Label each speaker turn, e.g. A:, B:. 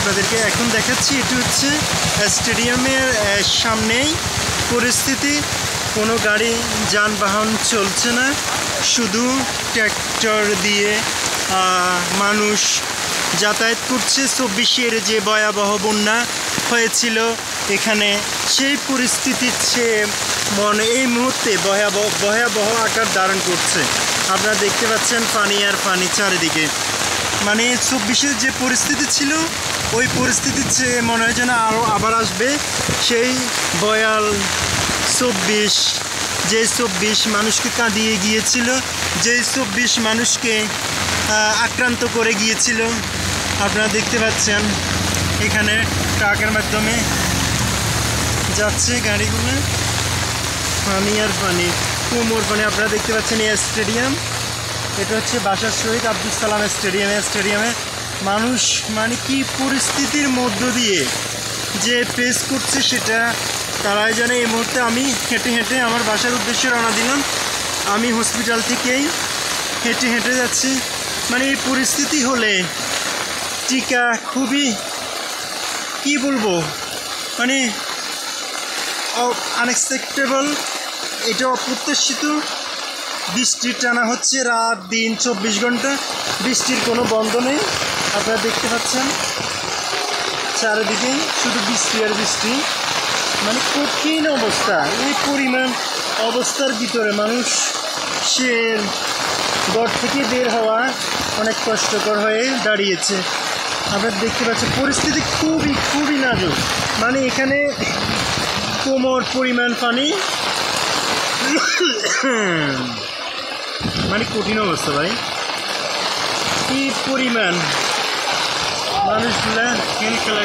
A: আপনাদেরকে এখন দেখাচ্ছি। এটি হচ্ছে স্টেডিয়ামের সামনেই পরিস্থিতি। কোনো গাড়ি যানবাহন চলছে না, শুধু ট্র্যাক্টর দিয়ে মানুষ যাতায়াত করছে। 24-এর যে ভয়াবহ বন্যা হয়েছিল এখানে, সেই পরিস্থিতির চেয়ে এই মুহূর্তে ভয়াবহ আকার ধারণ করছে। আপনারা দেখতে পাচ্ছেন পানি আর পানি চারিদিকে। মানে 24-এর যে পরিস্থিতি ছিল ওই পরিস্থিতির চেয়ে মনে হয় যেন আবার আসবে সেই ভয়াল 24, যে 24 মানুষকে কাঁদিয়ে গিয়েছিল, যেই 24 মানুষকে আক্রান্ত করে গিয়েছিল। আপনারা দেখতে পাচ্ছেন এখানে ট্রাকের মাধ্যমে যাচ্ছে গাড়িগুলো, পানি আর পানি, কোমর পানি। আপনারা দেখতে পাচ্ছেন এই স্টেডিয়াম, এটা হচ্ছে বাসার শহীদ আব্দুল সালাম স্টেডিয়ামে মানুষ মানে কি পরিস্থিতির মধ্য দিয়ে যে ফেস করছে সেটা তারাই জানে। এই মুহূর্তে আমি হেঁটে হেঁটে আমার বাসার উদ্দেশ্যে রওনা দিলাম। আমি হসপিটাল থেকেই হেঁটে হেঁটে যাচ্ছি। মানে এই পরিস্থিতি হলে টিকা খুবই কি বলবো, মানে আনএক্সপেক্টেবল, এটা অপ্রত্যাশিত। বৃষ্টির টানা হচ্ছে রাত দিন 24 ঘন্টা, বৃষ্টির কোনো বন্ধ নেই। আপনারা দেখতে পাচ্ছেন চারিদিকে শুধু বৃষ্টি আর বৃষ্টি, মানে কঠিন অবস্থা। এই পরিমাণ অবস্থার ভিতরে মানুষ সে ঘর থেকে বের হওয়া অনেক কষ্টকর হয়ে দাঁড়িয়েছে। আপনারা দেখতে পাচ্ছেন পরিস্থিতি খুবই নাজুক। মানে এখানে কোমর পরিমাণ পানি, মানে কঠিন অবস্থা ভাই। কি পরিমাণ মানুষগুলা খেলা